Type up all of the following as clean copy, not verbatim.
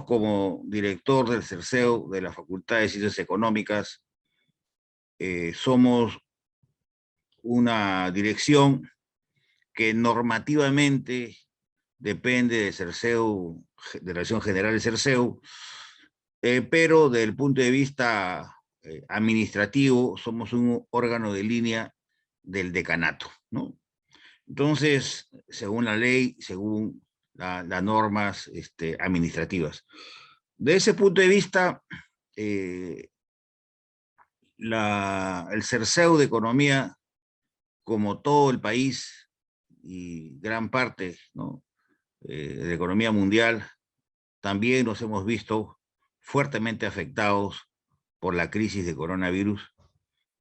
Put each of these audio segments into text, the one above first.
Como director del CERCEU de la Facultad de Ciencias Económicas, somos una dirección que normativamente depende de CERCEU, de la Dirección General del CERCEU, pero desde el punto de vista administrativo somos un órgano de línea del decanato, ¿no? Entonces, según la ley, según las normas administrativas. De ese punto de vista, eh, el CERCEU de Economía, como todo el país y gran parte, ¿no?, de la economía mundial, también nos hemos visto fuertemente afectados por la crisis de coronavirus,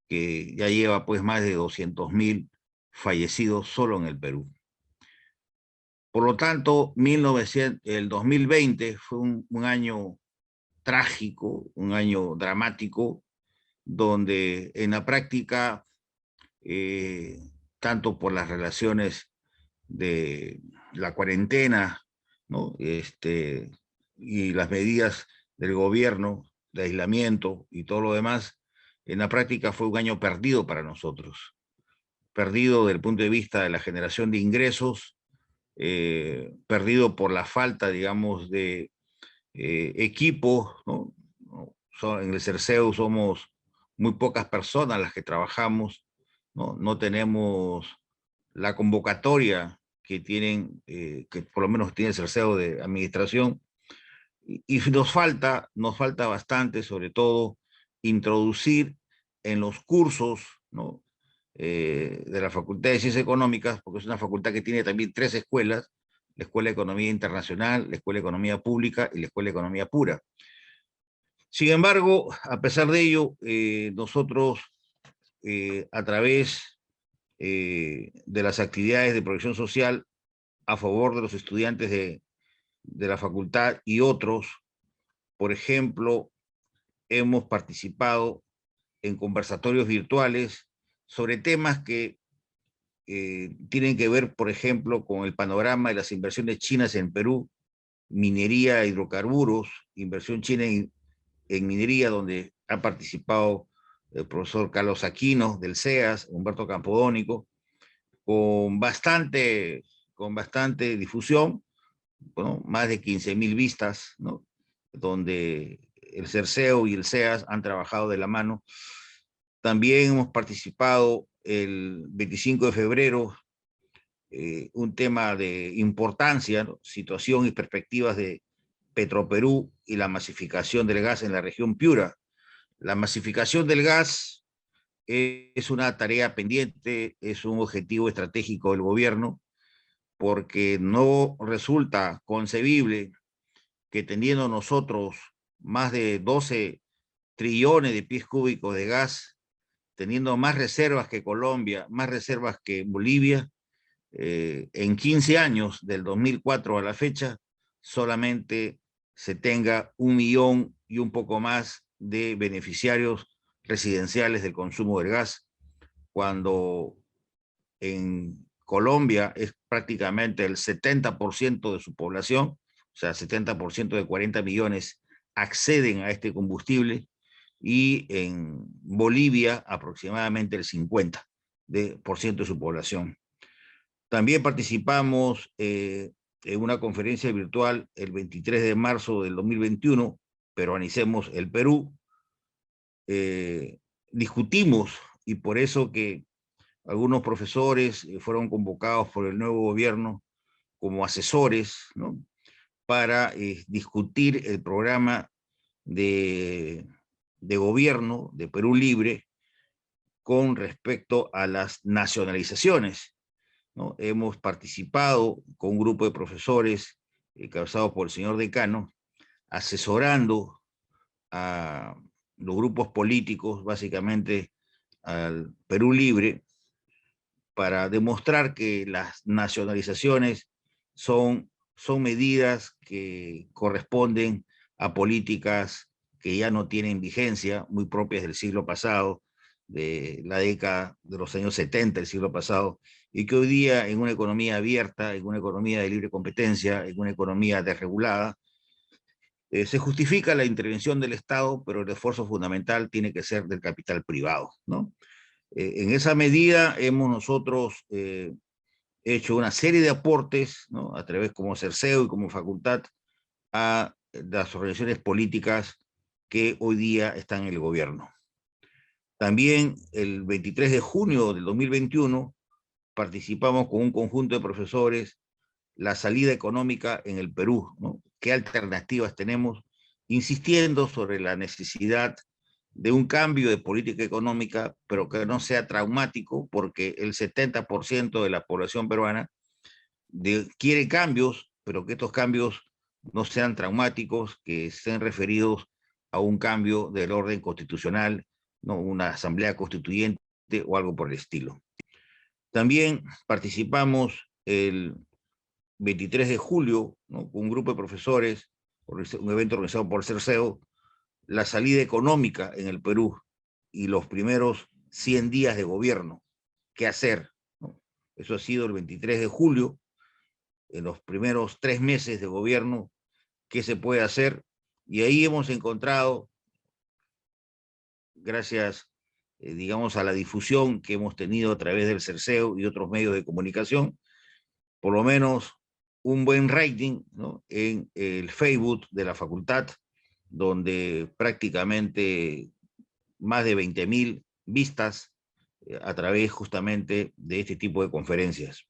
que ya lleva pues más de 200.000 fallecidos solo en el Perú. Por lo tanto, el 2020 fue un año trágico, un año dramático, donde en la práctica, eh, tanto por las relaciones de la cuarentena, ¿no?, y las medidas del gobierno de aislamiento y todo lo demás, en la práctica fue un año perdido para nosotros. Perdido desde el punto de vista de la generación de ingresos, perdido por la falta, digamos, de equipos, ¿no? En el CERCEU somos muy pocas personas las que trabajamos, ¿no? No tenemos la convocatoria que tienen, que por lo menos tiene el CERCEU de administración, y nos falta bastante, sobre todo, introducir en los cursos, ¿no?, de la Facultad de Ciencias Económicas, porque es una facultad que tiene también tres escuelas: la Escuela de Economía Internacional, la Escuela de Economía Pública y la Escuela de Economía Pura. Sin embargo, a pesar de ello, nosotros, a través de las actividades de protección social a favor de los estudiantes de la facultad y otros, por ejemplo, hemos participado en conversatorios virtuales sobre temas que tienen que ver, por ejemplo, con el panorama de las inversiones chinas en Perú, minería, hidrocarburos, inversión china en minería, donde ha participado el profesor Carlos Aquino del CEAS, Humberto Campodónico, con bastante, con bastante difusión, ¿no?, más de 15.000 vistas, ¿no?, donde el CERCEU y el CEAS han trabajado de la mano. También hemos participado el 25 de febrero, un tema de importancia, ¿no?, situación y perspectivas de Petroperú y la masificación del gas en la región Piura. La masificación del gas es una tarea pendiente, es un objetivo estratégico del gobierno, porque no resulta concebible que teniendo nosotros más de 12 trillones de pies cúbicos de gas, teniendo más reservas que Colombia, más reservas que Bolivia, en 15 años, del 2004 a la fecha, solamente se tenga 1.000.000 y un poco más de beneficiarios residenciales del consumo del gas, cuando en Colombia es prácticamente el 70% de su población, o sea, 70% de 40 millones acceden a este combustible, y en Bolivia aproximadamente el 50% de su población. También participamos en una conferencia virtual el 23 de marzo del 2021, Peruanicemos el Perú. Discutimos, y por eso que algunos profesores fueron convocados por el nuevo gobierno como asesores, ¿no?, para discutir el programa de gobierno de Perú Libre con respecto a las nacionalizaciones, ¿no? Hemos participado con un grupo de profesores encabezados por el señor decano, asesorando a los grupos políticos, básicamente al Perú Libre, para demostrar que las nacionalizaciones son medidas que corresponden a políticas que ya no tienen vigencia, muy propias del siglo pasado, de la década de los años 70 del siglo pasado, y que hoy día, en una economía abierta, en una economía de libre competencia, en una economía desregulada, Se justifica la intervención del Estado, pero el esfuerzo fundamental tiene que ser del capital privado, ¿no? En esa medida hemos nosotros hecho una serie de aportes, ¿no? A través como CERCEO y como facultad a las organizaciones políticas que hoy día están en el gobierno. También el 23 de junio del 2021 participamos con un conjunto de profesores la salida económica en el Perú, ¿no? ¿Qué alternativas tenemos? Insistiendo sobre la necesidad de un cambio de política económica, pero que no sea traumático, porque el 70% de la población peruana quiere cambios, pero que estos cambios no sean traumáticos, que estén referidos a un cambio del orden constitucional, ¿no? Una asamblea constituyente o algo por el estilo. También participamos el 23 de julio, ¿no? Con un grupo de profesores, un evento organizado por CERCEO, la salida económica en el Perú y los primeros 100 días de gobierno. ¿Qué hacer? ¿No? Eso ha sido el 23 de julio, en los primeros 3 meses de gobierno, ¿qué se puede hacer? Y ahí hemos encontrado, gracias, digamos, a la difusión que hemos tenido a través del CERCEO y otros medios de comunicación, por lo menos un buen rating, ¿no? En el Facebook de la facultad, donde prácticamente más de 20.000 vistas a través justamente de este tipo de conferencias.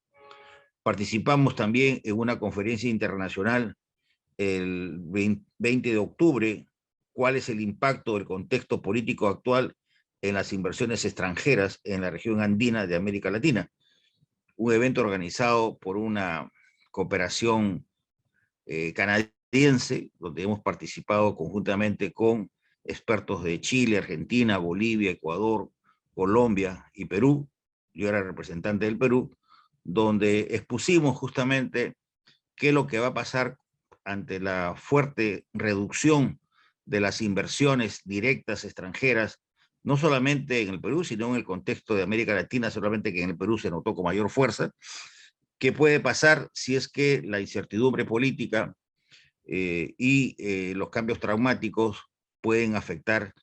Participamos también en una conferencia internacional el 20 de octubre, cuál es el impacto del contexto político actual en las inversiones extranjeras en la región andina de América Latina. Un evento organizado por una cooperación canadiense, donde hemos participado conjuntamente con expertos de Chile, Argentina, Bolivia, Ecuador, Colombia y Perú. Yo era representante del Perú, donde expusimos justamente qué es lo que va a pasar ante la fuerte reducción de las inversiones directas extranjeras, no solamente en el Perú, sino en el contexto de América Latina, solamente que en el Perú se notó con mayor fuerza. ¿Qué puede pasar si es que la incertidumbre política y los cambios traumáticos pueden afectar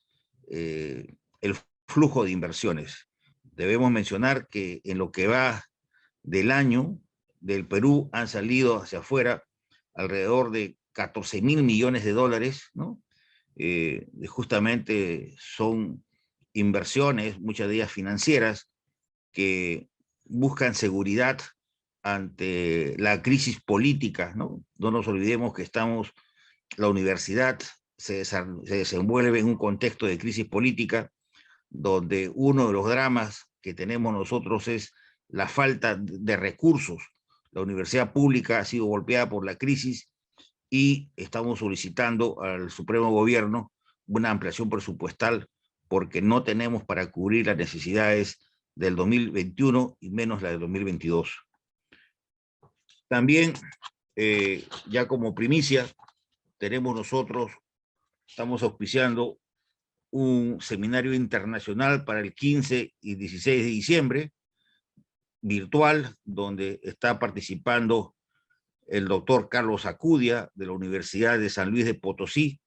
el flujo de inversiones? Debemos mencionar que en lo que va del año del Perú han salido hacia afuera alrededor de 14.000 millones de dólares, ¿no? Justamente son inversiones, muchas de ellas financieras, que buscan seguridad ante la crisis política, ¿no? No nos olvidemos que la universidad se desenvuelve en un contexto de crisis política, donde uno de los dramas que tenemos nosotros es la falta de recursos. La universidad pública ha sido golpeada por la crisis y estamos solicitando al Supremo Gobierno una ampliación presupuestal porque no tenemos para cubrir las necesidades del 2021 y menos la del 2022. También, ya como primicia, estamos auspiciando un seminario internacional para el 15 y 16 de diciembre, virtual, donde está participando el doctor Carlos Acudia de la Universidad de San Luis de Potosí,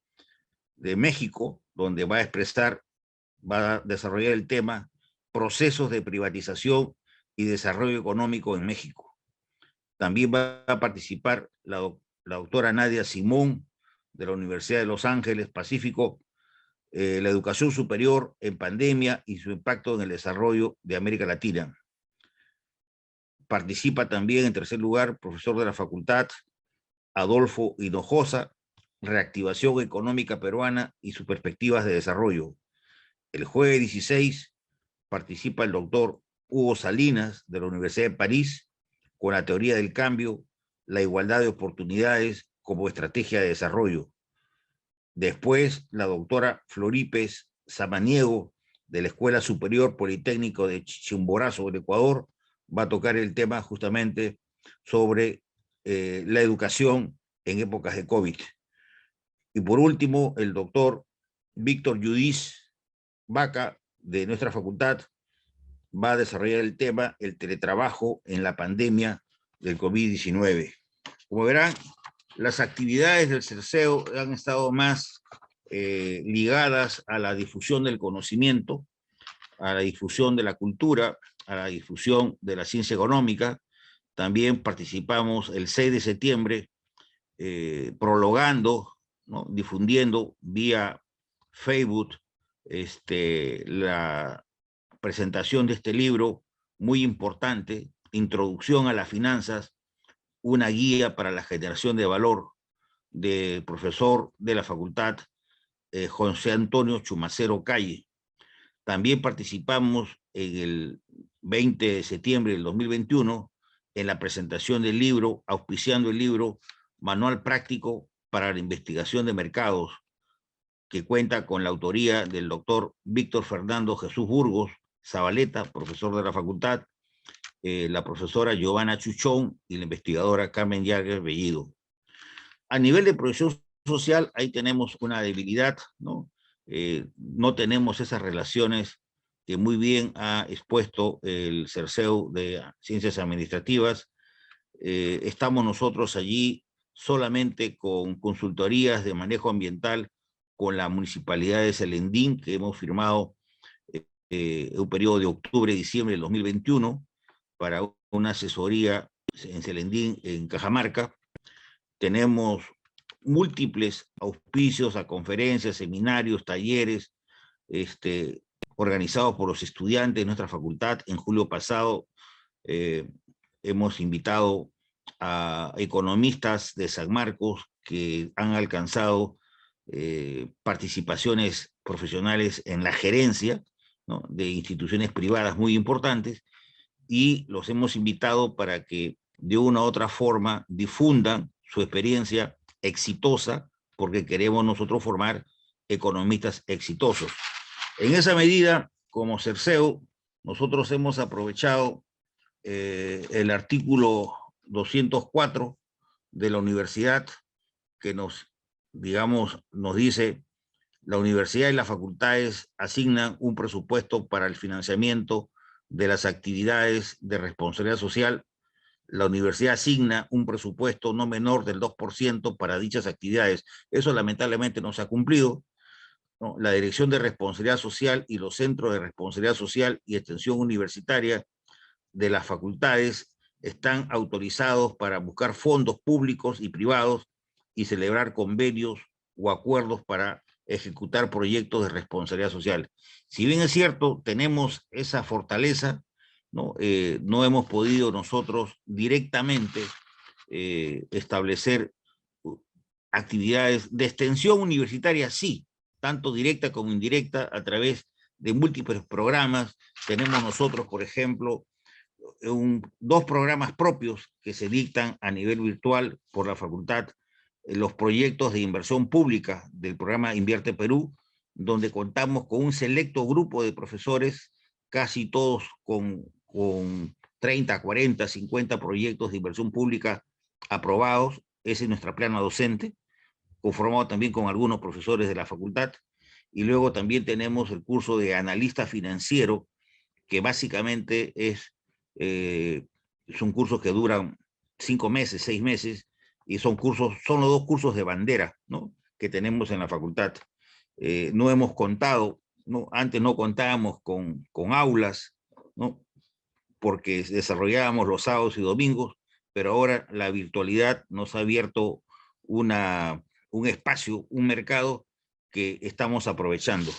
de México, donde va a desarrollar el tema procesos de privatización y desarrollo económico en México. También va a participar la doctora Nadia Simón de la Universidad de Los Ángeles Pacífico, la educación superior en pandemia y su impacto en el desarrollo de América Latina. Participa también, en tercer lugar, profesor de la facultad, Adolfo Hinojosa, reactivación económica peruana y sus perspectivas de desarrollo. El jueves 16 participa el doctor Hugo Salinas de la Universidad de París con la teoría del cambio, la igualdad de oportunidades como estrategia de desarrollo. Después, la doctora Floripes Samaniego de la Escuela Superior Politécnico de Chimborazo, del Ecuador, va a tocar el tema justamente sobre la educación en épocas de COVID. Y por último, el doctor Víctor Yudiz Vaca, de nuestra facultad, va a desarrollar el tema el teletrabajo en la pandemia del COVID-19. Como verán, Las actividades del CERCEO han estado más ligadas a la difusión del conocimiento, a la difusión de la cultura, a la difusión de la ciencia económica. También participamos el 6 de septiembre prologando, ¿no?, difundiendo vía Facebook la presentación de este libro muy importante, Introducción a las Finanzas, una guía para la generación de valor, del profesor de la facultad José Antonio Chumacero Calle. También participamos en el 20 de septiembre del 2021 en la presentación del libro, auspiciando el libro Manual Práctico para la Investigación de Mercados, que cuenta con la autoría del doctor Víctor Fernando Jesús Burgos Zabaleta, profesor de la facultad, la profesora Giovanna Chuchón y la investigadora Carmen Yargues Bellido. A nivel de proyección social, ahí tenemos una debilidad, ¿no? No tenemos esas relaciones que muy bien ha expuesto el CERCEU de Ciencias Administrativas. Estamos nosotros allí solamente con consultorías de manejo ambiental con la Municipalidad de Selendín, que hemos firmado un periodo de octubre-diciembre del 2021 para una asesoría en Selendín, en Cajamarca. Tenemos múltiples auspicios a conferencias, seminarios, talleres, organizados por los estudiantes de nuestra facultad. En julio pasado hemos invitado a economistas de San Marcos que han alcanzado participaciones profesionales en la gerencia, ¿no?, de instituciones privadas muy importantes, y los hemos invitado para que de una u otra forma difundan su experiencia exitosa, porque queremos nosotros formar economistas exitosos. En esa medida, como CERCEU, nosotros hemos aprovechado el artículo 204 de la universidad, que nos dice: la universidad y las facultades asignan un presupuesto para el financiamiento de las actividades de responsabilidad social. La universidad asigna un presupuesto no menor del 2% para dichas actividades. Eso lamentablemente no se ha cumplido, ¿no? La Dirección de Responsabilidad Social y los Centros de Responsabilidad Social y Extensión Universitaria de las facultades están autorizados para buscar fondos públicos y privados y celebrar convenios o acuerdos para ejecutar proyectos de responsabilidad social. Si bien es cierto, tenemos esa fortaleza, ¿no? No hemos podido nosotros directamente establecer actividades de extensión universitaria, sí, tanto directa como indirecta, a través de múltiples programas. Tenemos nosotros, por ejemplo, dos programas propios que se dictan a nivel virtual por la facultad, los proyectos de inversión pública del programa Invierte Perú, donde contamos con un selecto grupo de profesores, casi todos con 30, 40, 50 proyectos de inversión pública aprobados. Esa es nuestra plana docente, conformado también con algunos profesores de la facultad. Y luego también tenemos el curso de analista financiero, que básicamente son cursos que duran 5 meses, 6 meses, y son los dos cursos de bandera, ¿no?, que tenemos en la facultad. No hemos contado, ¿no? Antes no contábamos con aulas, ¿no?, porque desarrollábamos los sábados y domingos, pero ahora la virtualidad nos ha abierto un espacio, un mercado que estamos aprovechando.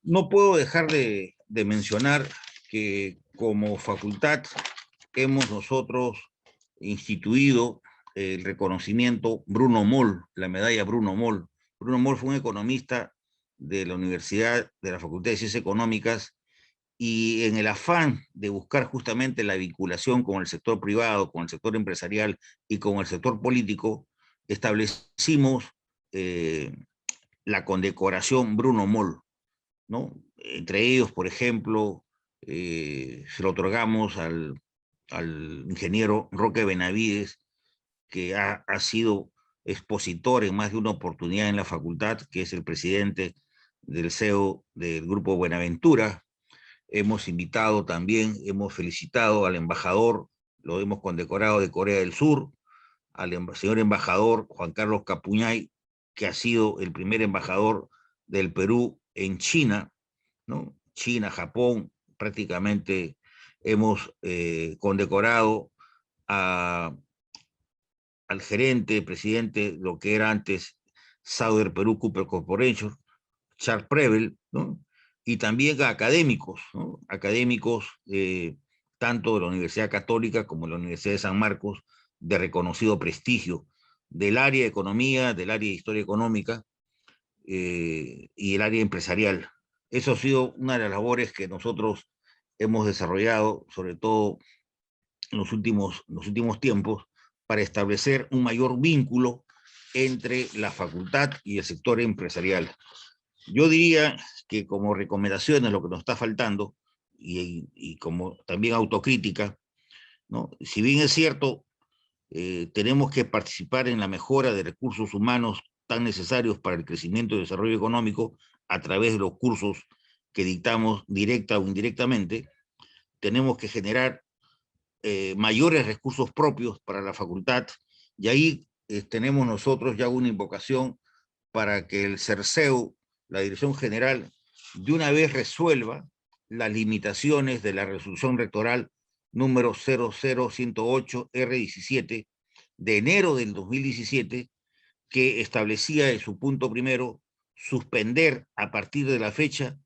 No puedo dejar de mencionar que como facultad hemos nosotros instituido el reconocimiento Bruno Moll, la medalla Bruno Moll. Bruno Moll fue un economista de la Universidad de la Facultad de Ciencias Económicas, y en el afán de buscar justamente la vinculación con el sector privado, con el sector empresarial y con el sector político, establecimos la condecoración Bruno Moll, ¿no? Entre ellos, por ejemplo, se lo otorgamos al ingeniero Roque Benavides, que ha sido expositor en más de una oportunidad en la facultad, que es el presidente del CEO del Grupo Buenaventura. Hemos invitado también, hemos felicitado al embajador, lo hemos condecorado, de Corea del Sur, al señor embajador Juan Carlos Capuñay, que ha sido el primer embajador del Perú en China, ¿no? China, Japón, prácticamente hemos condecorado a, al gerente, presidente, lo que era antes Sauder Perú Cooper Corporation, Charles Preble, ¿no? Y también a académicos, ¿no? Académicos tanto de la Universidad Católica como de la Universidad de San Marcos, de reconocido prestigio, del área de economía, del área de historia económica y el área empresarial. Eso ha sido una de las labores que nosotros hemos desarrollado, sobre todo en los últimos tiempos, para establecer un mayor vínculo entre la facultad y el sector empresarial. Yo diría que como recomendaciones lo que nos está faltando, y como también autocrítica, ¿no? Si bien es cierto, tenemos que participar en la mejora de recursos humanos tan necesarios para el crecimiento y desarrollo económico a través de los cursos que dictamos directa o indirectamente, tenemos que generar mayores recursos propios para la facultad, y ahí tenemos nosotros ya una invocación para que el CERCEU, la Dirección General, de una vez resuelva las limitaciones de la resolución rectoral número 00108-R17 de enero del 2017, que establecía en su punto primero suspender a partir de la fecha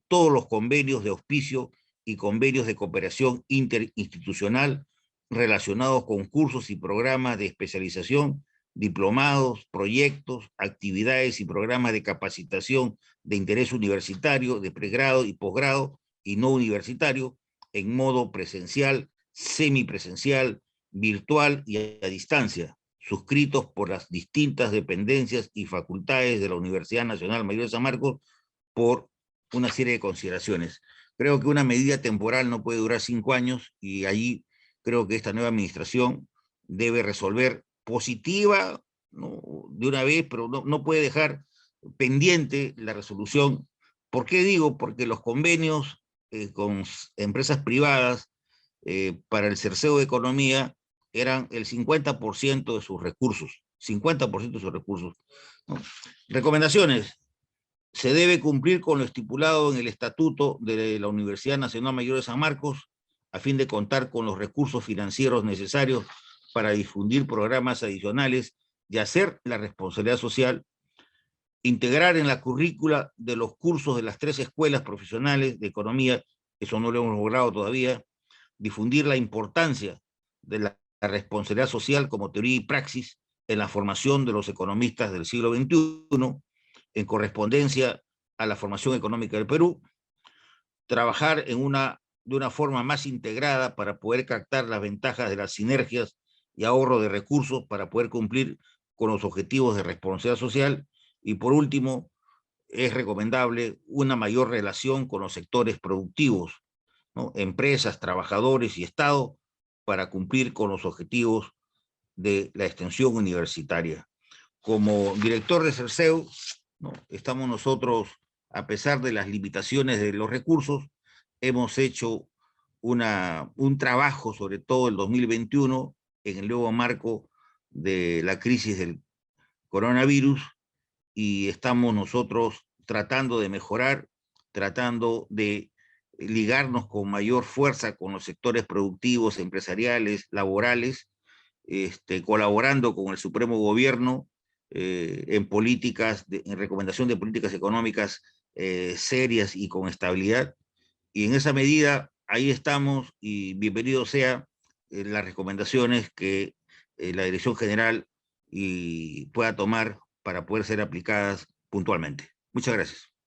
todos los convenios de auspicio y convenios de cooperación interinstitucional relacionados con cursos y programas de especialización, diplomados, proyectos, actividades y programas de capacitación de interés universitario, de pregrado y posgrado y no universitario, en modo presencial, semipresencial, virtual y a distancia, suscritos por las distintas dependencias y facultades de la Universidad Nacional Mayor de San Marcos por una serie de consideraciones. Creo que una medida temporal no puede durar 5 años, y allí creo que esta nueva administración debe resolver positiva, ¿no?, de una vez, pero no puede dejar pendiente la resolución. ¿Por qué digo? Porque los convenios con empresas privadas para el cerceo de economía eran el 50% de sus recursos, 50% de sus recursos, ¿no? Recomendaciones: se debe cumplir con lo estipulado en el Estatuto de la Universidad Nacional Mayor de San Marcos, a fin de contar con los recursos financieros necesarios para difundir programas adicionales y hacer la responsabilidad social, integrar en la currícula de los cursos de las 3 escuelas profesionales de economía, eso no lo hemos logrado todavía, difundir la importancia de la responsabilidad social como teoría y praxis en la formación de los economistas del siglo XXI, en correspondencia a la formación económica del Perú, trabajar de una forma más integrada para poder captar las ventajas de las sinergias y ahorro de recursos para poder cumplir con los objetivos de responsabilidad social, y por último, es recomendable una mayor relación con los sectores productivos, ¿no?, empresas, trabajadores y Estado, para cumplir con los objetivos de la extensión universitaria. Como director de CERCEU, ¿no?, estamos nosotros, a pesar de las limitaciones de los recursos, hemos hecho un trabajo, sobre todo el 2021, en el nuevo marco de la crisis del coronavirus, y estamos nosotros tratando de mejorar, tratando de ligarnos con mayor fuerza con los sectores productivos, empresariales, laborales, colaborando con el Supremo Gobierno en políticas, en recomendación de políticas económicas serias y con estabilidad. Y en esa medida, ahí estamos, y bienvenido sea las recomendaciones que la Dirección General pueda tomar para poder ser aplicadas puntualmente. Muchas gracias.